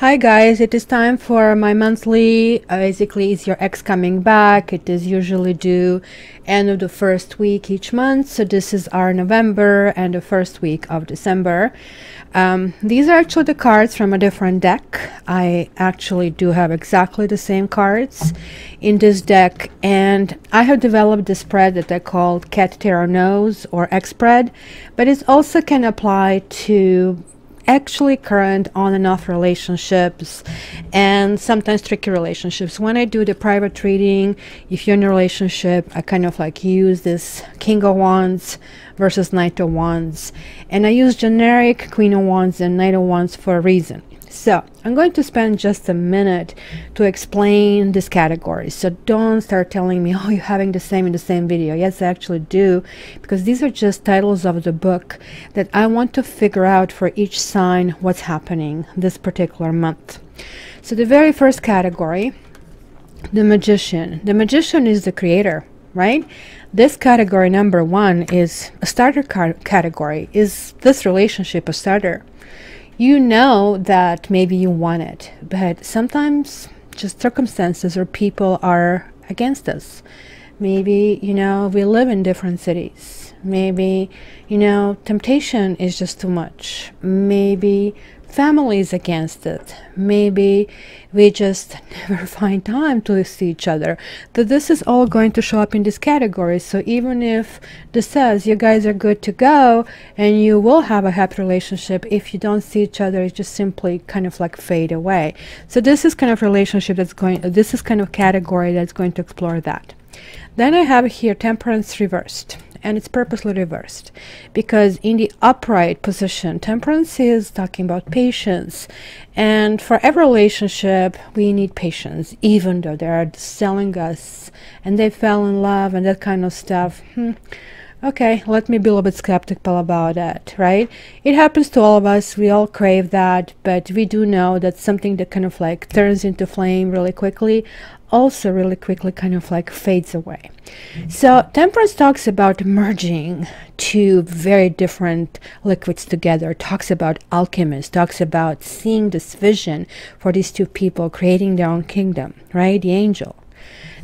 Hi guys, it is time for my monthly. Basically, is your ex coming back? It is usually due end of the first week each month. So this is our November and the first week of December. These are actually the cards from a different deck. I actually do have exactly the same cards in this deck, and I have developed this spread that I called Cat Tarot Knows or X spread, but it also can apply to actually current on and off relationships and sometimes tricky relationships. When I do the private reading, if you're in a relationship, I kind of like use this King of Wands versus Knight of Wands, and I use generic Queen of Wands and Knight of Wands for a reason. So I'm going to spend just a minute to explain this category. So don't start telling me, oh, you're having the same in the same video. Yes, I actually do, because these are just titles of the book that I want to figure out for each sign what's happening this particular month. So the very first category, the Magician. The Magician is the creator, right? This category number one is a starter category. Is this relationship a starter? You know that maybe you want it, but sometimes just circumstances or people are against us. Maybe, you know, we live in different cities. Maybe, you know, temptation is just too much. Maybe family is against it. Maybe we just never find time to see each other. That this is all going to show up in this category. So even if this says you guys are good to go and you will have a happy relationship, if you don't see each other, it just simply kind of like fade away. So this is kind of relationship that's going, this is kind of category that's going to explore that. Then I have here Temperance reversed. And it's purposely reversed because in the upright position, Temperance is talking about patience, and for every relationship we need patience, even though they're selling us and they fell in love and that kind of stuff. Okay, let me be a little bit skeptical about that, right? It happens to all of us. We all crave that, but we do know that something that kind of like turns into flame really quickly also really quickly kind of like fades away. So Temperance talks about merging two very different liquids together, talks about alchemists, talks about seeing this vision for these two people creating their own kingdom, right? The angel.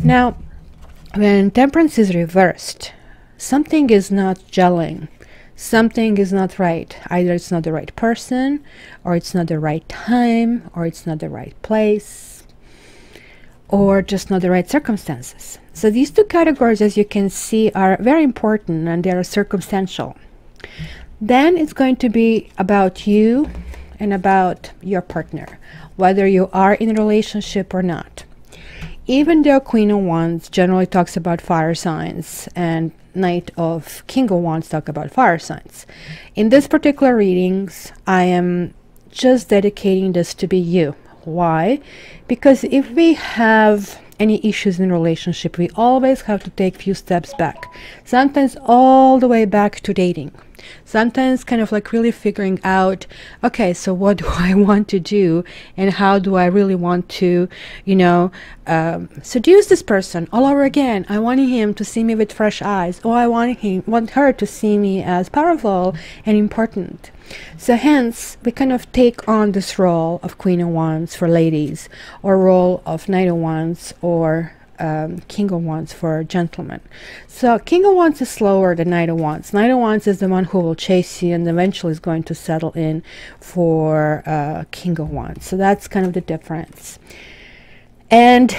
Now, when Temperance is reversed, something is not gelling. Something is not right. Either it's not the right person, or it's not the right time, or it's not the right place, or just not the right circumstances. So these two categories, as you can see, are very important and they are circumstantial. Then it's going to be about you and about your partner, whether you are in a relationship or not. Even though Queen of Wands generally talks about fire signs and King of Wands talk about fire signs, in this particular readings, I am just dedicating this to be you. Why? Because if we have any issues in a relationship, we always have to take a few steps back, sometimes all the way back to dating, sometimes kind of like really figuring out, okay, so what do I want to do and how do I really want to, you know, seduce this person all over again. I want him to see me with fresh eyes, or I want her to see me as powerful and important. So hence we kind of take on this role of Queen of Wands for ladies, or role of Knight of Wands, or King of Wands for gentlemen. So King of Wands is slower than Knight of Wands. Knight of Wands is the one who will chase you and eventually is going to settle in for King of Wands. So that's kind of the difference. And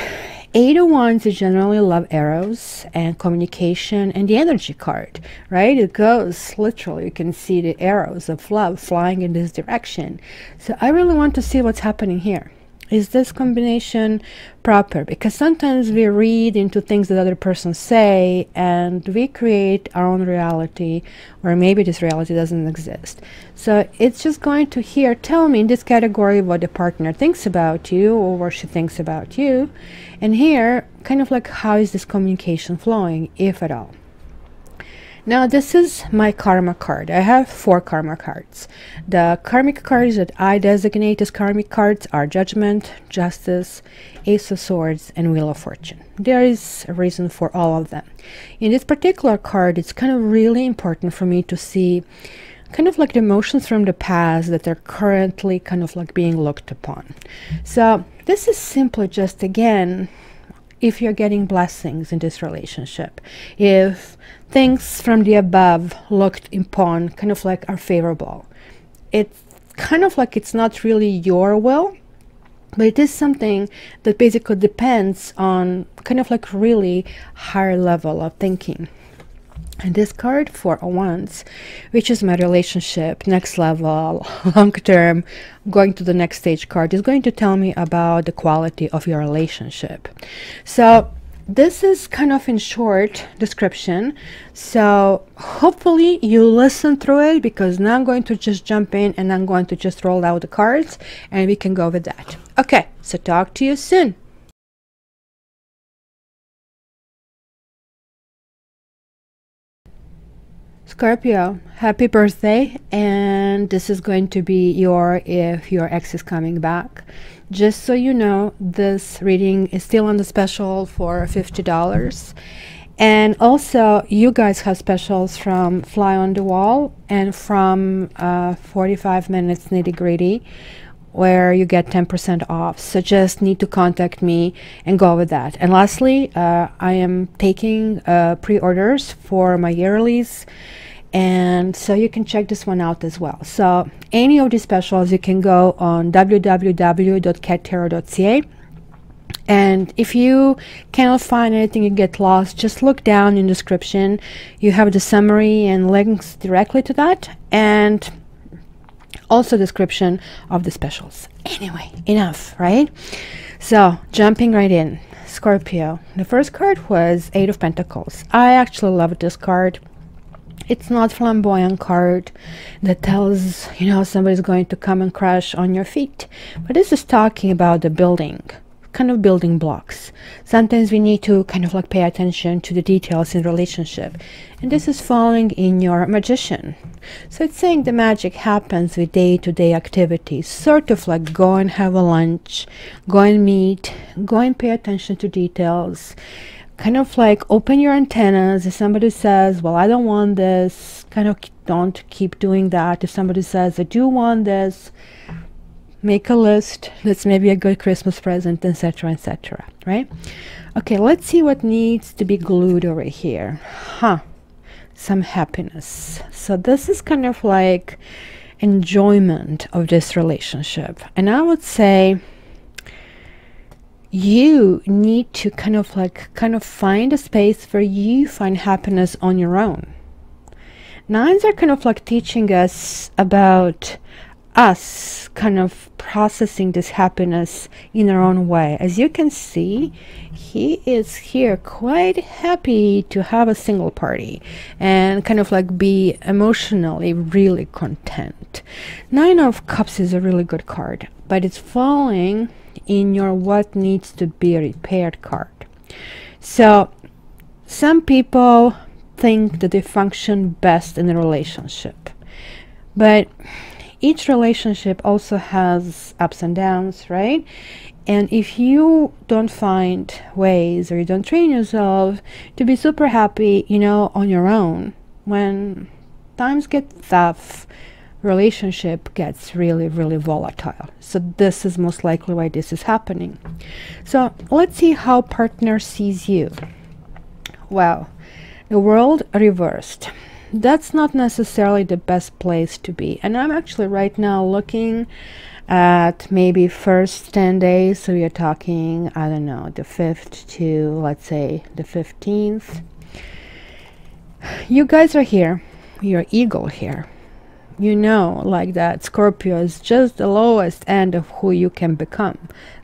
Eight of Wands is generally love arrows and communication and the energy card, right? It goes literally, you can see the arrows of love flying in this direction. So I really want to see what's happening here. Is this combination proper? Because sometimes we read into things that other persons say and we create our own reality, or maybe this reality doesn't exist. So it's just going to here tell me in this category what the partner thinks about you or what she thinks about you, and here kind of like how is this communication flowing, if at all. Now this is my karma card. I have 4 karma cards. The karmic cards that I designate as karmic cards are Judgment, Justice, Ace of Swords, and Wheel of Fortune. There is a reason for all of them. In this particular card, it's kind of really important for me to see kind of like the emotions from the past that are currently kind of like being looked upon. So this is simply just, again, if you're getting blessings in this relationship, if things from the above looked upon kind of like are favorable, it's kind of like it's not really your will, but it is something that basically depends on kind of like really higher level of thinking. And this card for Wands, which is my relationship, next level, long term, going to the next stage card, is going to tell me about the quality of your relationship. So this is kind of in short description. So hopefully you listen through it, because now I'm going to just jump in and I'm going to just roll out the cards and we can go with that. Okay, so talk to you soon. Scorpio, happy birthday, and this is going to be your if your ex is coming back. Just so you know, this reading is still on the special for $50, and also you guys have specials from Fly on the Wall and from 45 Minutes Nitty Gritty, where you get 10% off. So just need to contact me and go with that. And lastly, I am taking pre-orders for my yearlies, and so you can check this one out as well. So any of these specials, you can go on www.cattarot.ca, and if you cannot find anything, you get lost, just look down in the description. You have the summary and links directly to that, and also description of the specials. Anyway, enough, right? So jumping right in, Scorpio, the first card was Eight of Pentacles. I actually love this card. It's not flamboyant card that tells, you know, somebody's going to come and crash on your feet, but this is talking about the building, kind of building blocks. Sometimes we need to kind of like pay attention to the details in relationship, and this is falling in your Magician. So it's saying the magic happens with day-to-day activities, sort of like go and have a lunch, go and meet, go and pay attention to details, kind of like open your antennas. If somebody says, well, I don't want this, kind of don't keep doing that. If somebody says, I do want this, make a list. That's maybe a good Christmas present, etc., etc., right? Okay, let's see what needs to be glued over here. Some happiness. So this is kind of like enjoyment of this relationship, and I would say you need to kind of find a space where you find happiness on your own. Nines are kind of like teaching us about us kind of processing this happiness in our own way. As you can see, he is here quite happy to have a single party and kind of like be emotionally really content. Nine of Cups is a really good card, but it's falling in your what needs to be repaired card. So some people think that they function best in a relationship, but each relationship also has ups and downs, right? And if you don't find ways, or you don't train yourself to be super happy, you know, on your own, when times get tough, relationship gets really, really volatile. So this is most likely why this is happening. So let's see how partner sees you. Wow, the world reversed. That's not necessarily the best place to be. And I'm actually right now looking at maybe first 10 days. So you're talking, I don't know, the 5th to, let's say, the 15th. You guys are here. You're eagle here. You know, like that Scorpio is just the lowest end of who you can become.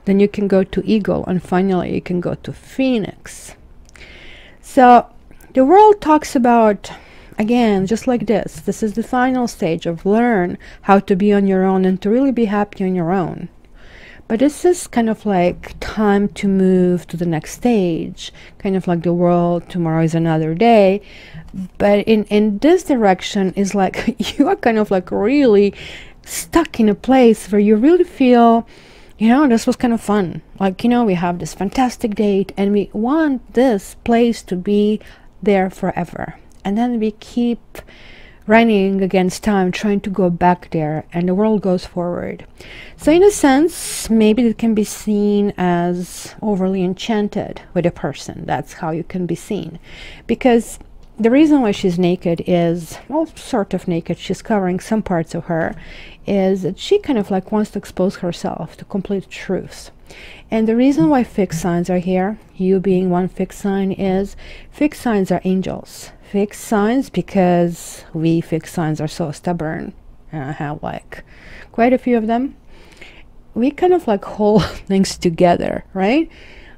Then you can go to eagle, and finally you can go to phoenix. So the world talks about, again, just like this is the final stage of learn how to be on your own and to really be happy on your own. But this is kind of like time to move to the next stage, kind of like the world, tomorrow is another day. But in this direction is like you are kind of like really stuck in a place where you really feel, you know, this was kind of fun. Like, you know, we have this fantastic date and we want this place to be there forever. And then we keep running against time, trying to go back there, and the world goes forward. So in a sense, maybe it can be seen as overly enchanted with a person. That's how you can be seen. Because the reason why she's naked is, well, sort of naked, she's covering some parts of her, is that she kind of like wants to expose herself to complete truth. And the reason why fixed signs are here, you being one fixed sign, is fixed signs are angels. Fixed signs, because we fixed signs are so stubborn, and I have like quite a few of them. We kind of like hold things together, right?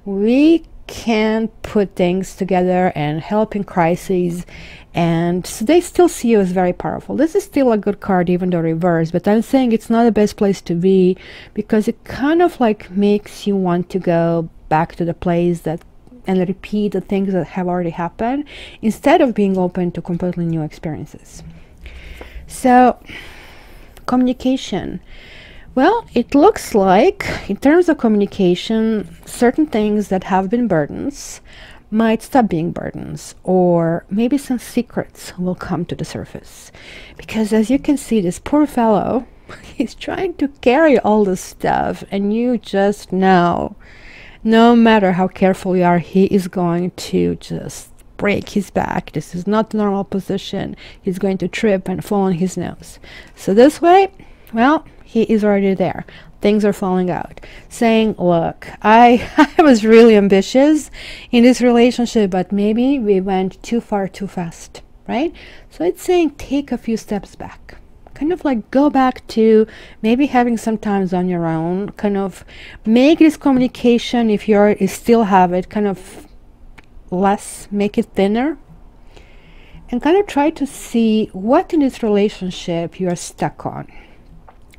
We can put things together and help in crises, and so they still see you as very powerful. This is still a good card, even though reversed, but I'm saying it's not the best place to be, because it kind of like makes you want to go back to the place that and repeat the things that have already happened, instead of being open to completely new experiences. So communication, well, it looks like in terms of communication, certain things that have been burdens might stop being burdens, or maybe some secrets will come to the surface. Because as you can see, this poor fellow, he's trying to carry all this stuff, and you just know, no matter how careful you are, he is going to just break his back. This is not the normal position. He's going to trip and fall on his nose. So this way, well, he is already there. Things are falling out. Saying, look, I was really ambitious in this relationship, but maybe we went too far too fast, right? So it's saying take a few steps back. Kind of like go back to maybe having some times on your own, kind of make this communication, if you still have it, kind of less, make it thinner, and kind of try to see what in this relationship you are stuck on.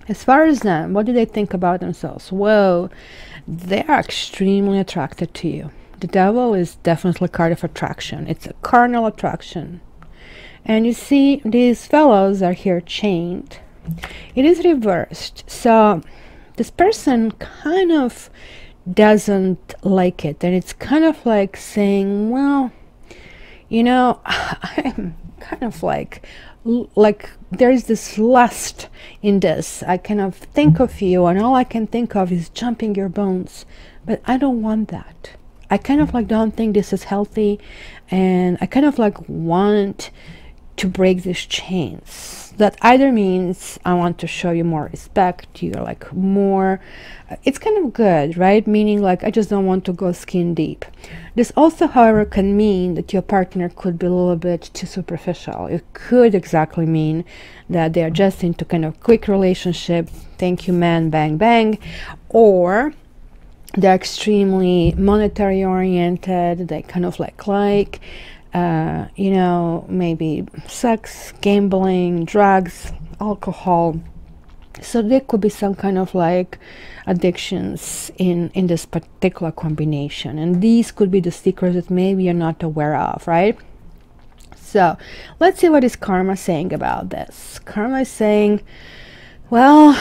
As far as them, what do they think about themselves? Well, they are extremely attracted to you. The devil is definitely a card of attraction. It's a carnal attraction. And you see, these fellows are here chained. It is reversed. So this person kind of doesn't like it. And it's kind of like saying, well, you know, I'm kind of like there's this lust in this. I kind of think of you, and all I can think of is jumping your bones. But I don't want that. I kind of like don't think this is healthy. And I kind of like want to break these chains. That either means I want to show you more respect, you're like more, it's kind of good, right? Meaning like I just don't want to go skin deep. This also, however, can mean that your partner could be a little bit too superficial. It could exactly mean that they are just into kind of quick relationship, thank you man, bang bang, or they're extremely monetary oriented, they kind of like you know, maybe sex, gambling, drugs, alcohol. So there could be some kind of like addictions in this particular combination, and these could be the secrets that maybe you're not aware of, right? So let's see what is karma saying about this. Karma is saying, well,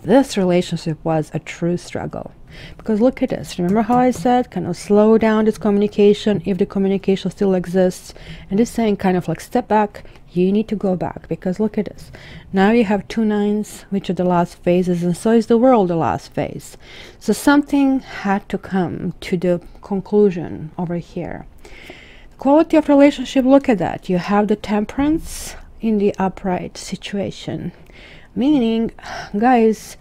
this relationship was a true struggle. Because look at this, remember how I said kind of slow down this communication if the communication still exists, and it's saying kind of like step back, you need to go back, because look at this, now you have 2 nines, which are the last phases, and so is the world the last phase. So something had to come to the conclusion over here. Quality of relationship, look at that, you have the temperance in the upright situation, meaning, guys,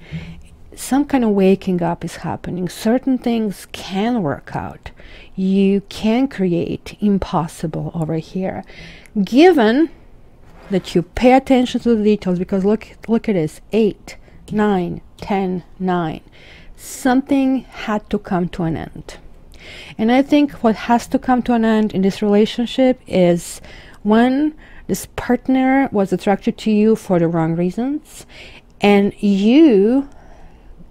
some kind of waking up is happening. Certain things can work out. You can create impossible over here, given that you pay attention to the details. Because look at this, 8, 9, 10, 9. Something had to come to an end. And I think what has to come to an end in this relationship is when this partner was attracted to you for the wrong reasons, and you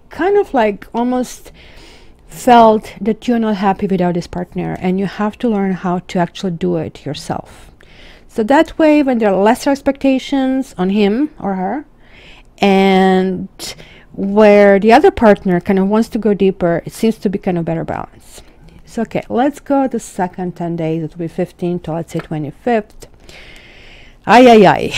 kind of like almost felt that you're not happy without this partner, and you have to learn how to actually do it yourself. So that way, when there are lesser expectations on him or her, and where the other partner kind of wants to go deeper, it seems to be kind of better balance. So okay, let's go the second 10 days. It will be 15th to, let's say, 25th. Ay, ay, ay.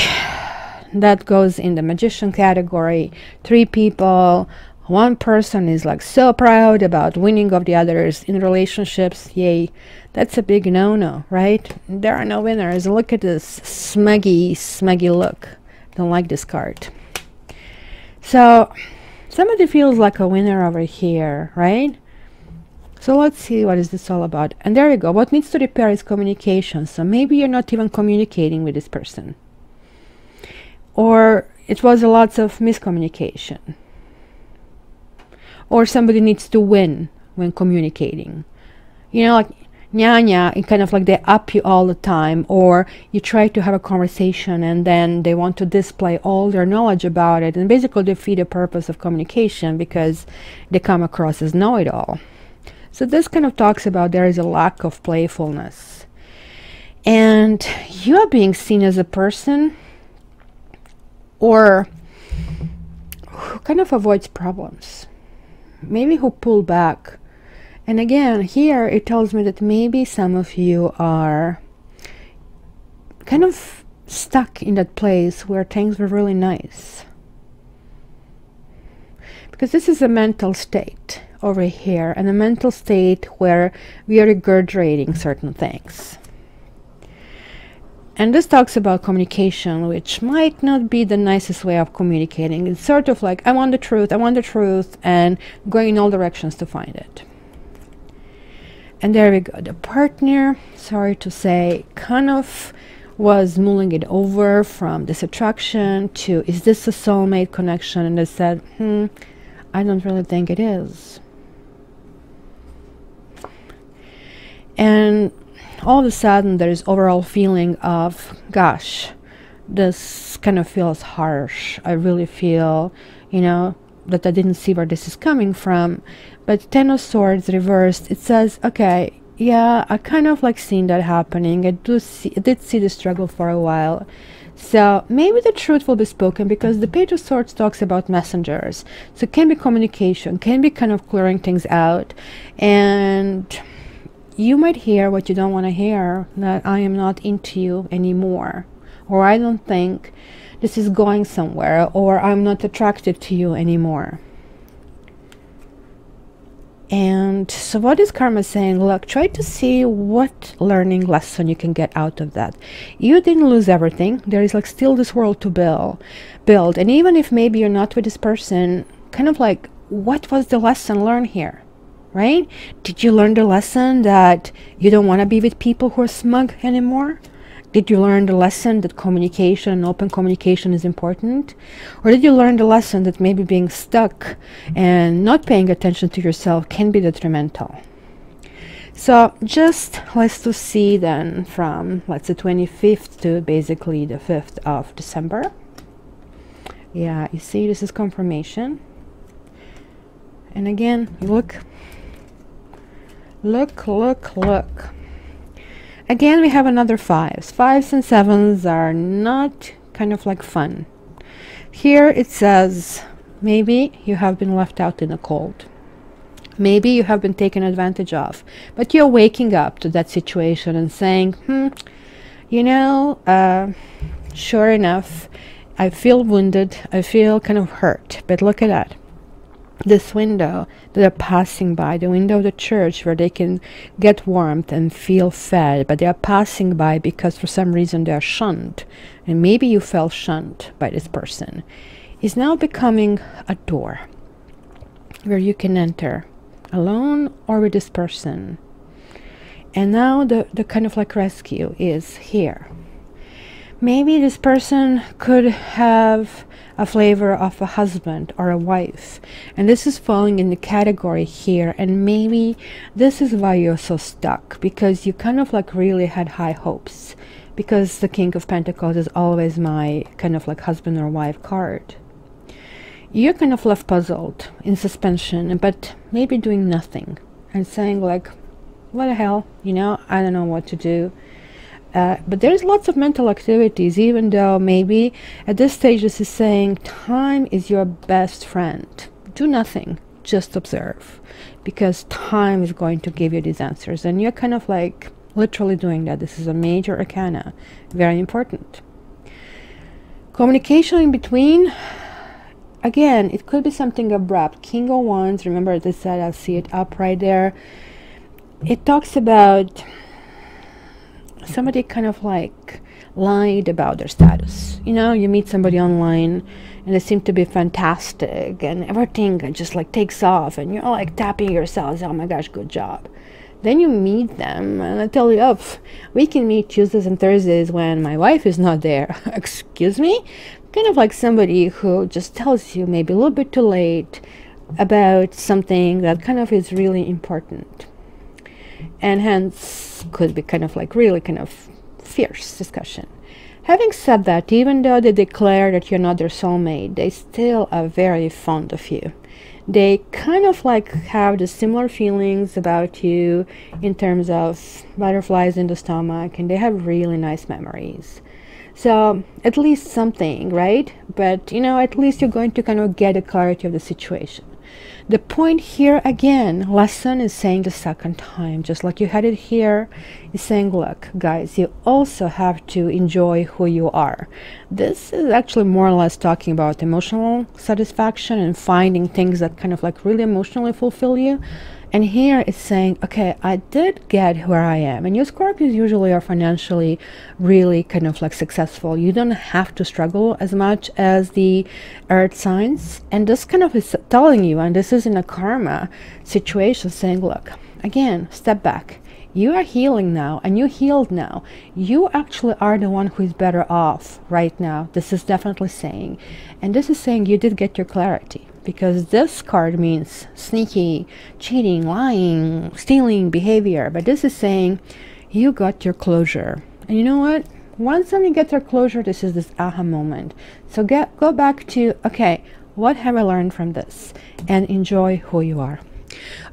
That goes in the magician category. 3 people. One person is like so proud about winning of the others in relationships. Yay. That's a big no-no, right? There are no winners. Look at this smuggy look. Don't like this card. So somebody feels like a winner over here, right? So let's see what is this all about. And there you go. What needs to repair is communication. So maybe you're not even communicating with this person. Or it was a lots of miscommunication. Or somebody needs to win when communicating. You know, like, nya, and kind of like they up you all the time. Or you try to have a conversation and then they want to display all their knowledge about it. And basically defeat the purpose of communication because they come across as know-it-all. So this kind of talks about there is a lack of playfulness. And you are being seen as a person or who kind of avoids problems. Maybe who pull back. And again, here it tells me that maybe some of you are kind of stuck in that place where things were really nice. Because this is a mental state over here, and a mental state where we are regurgitating certain things. And this talks about communication, which might not be the nicest way of communicating. It's sort of like, I want the truth, and going in all directions to find it. And there we go. The partner, sorry to say, kind of was mulling it over from this attraction to, is this a soulmate connection? And they said, I don't really think it is. And all of a sudden there is overall feeling of, gosh, this kind of feels harsh. I really feel, you know, that I didn't see where this is coming from. But Ten of Swords reversed, it says, okay, yeah, I kind of like seen that happening. I did see the struggle for a while. So maybe the truth will be spoken, because the Page of Swords talks about messengers. So it can be communication, can be kind of clearing things out. And you might hear what you don't want to hear, that I am not into you anymore, or I don't think this is going somewhere, or I'm not attracted to you anymore. And so what is karma saying? Look, try to see what learning lesson you can get out of that. You didn't lose everything. There is like still this world to build. And even if maybe you're not with this person, kind of like, what was the lesson learned here? Right? Did you learn the lesson that you don't want to be with people who are smug anymore? Did you learn the lesson that communication and open communication is important? Or did you learn the lesson that maybe being stuck and not paying attention to yourself can be detrimental? So just let's to see then from, let's say, 25th to basically the 5th of December. Yeah, you see, this is confirmation. And again, look. Again, we have another 5s. 5s and 7s are not kind of like fun. Here it says, maybe you have been left out in the cold. Maybe you have been taken advantage of. But you're waking up to that situation and saying, you know, sure enough, I feel wounded. I feel kind of hurt. But look at that. This window that they're passing by, the window of the church where they can get warmth and feel fed, but they are passing by because for some reason they are shunned, and maybe you felt shunned by this person, is now becoming a door where you can enter alone or with this person. And now the kind of like rescue is here. Maybe this person could have a flavor of a husband or a wife, and this is falling in the category here. And maybe this is why you're so stuck, because you kind of like really had high hopes, because the King of Pentacles is always my kind of like husband or wife card. You're kind of left puzzled, in suspension, but maybe doing nothing and saying like, what the hell, you know, I don't know what to do. But there's lots of mental activities, even though maybe at this stage this is saying time is your best friend. Do nothing, just observe, because time is going to give you these answers, and you're kind of like literally doing that. This is a major arcana, very important. Communication in between, again, it could be something abrupt. King of Wands, remember as I said, I see it up right there. It talks about somebody kind of like lied about their status. You know, you meet somebody online and they seem to be fantastic and everything just like takes off and you're like tapping yourselves, oh my gosh, good job. Then you meet them and I tell you, oh, we can meet Tuesdays and Thursdays when my wife is not there. Excuse me? Kind of like somebody who just tells you maybe a little bit too late about something that kind of is really important. And hence could be kind of like really kind of fierce discussion. Having said that, even though they declare that you're not their soulmate, they still are very fond of you. They kind of like have the similar feelings about you in terms of butterflies in the stomach, and they have really nice memories. So at least something, right? But you know, at least you're going to kind of get a clarity of the situation. The point here again, lesson is saying the second time, just like you had it here, is saying, look, guys, you also have to enjoy who you are. This is actually more or less talking about emotional satisfaction and finding things that kind of like really emotionally fulfill you. And here it's saying, okay, I did get where I am. And you Scorpios usually are financially really kind of like successful. You don't have to struggle as much as the earth signs. And this kind of is telling you, and this is in a karma situation, saying, look, again, step back. You are healing now and you healed now. You actually are the one who is better off right now. This is definitely saying. And this is saying you did get your clarity. Because this card means sneaky, cheating, lying, stealing behavior. But this is saying you got your closure. And you know what? Once somebody gets their closure, this is this aha moment. So go back to, okay, what have I learned from this? And enjoy who you are.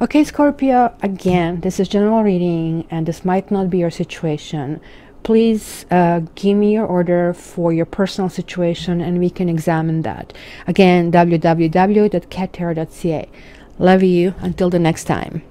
Okay, Scorpio, again, this is general reading and this might not be your situation. Please give me your order for your personal situation and we can examine that. Again, www.cattarot.ca. Love you. Until the next time.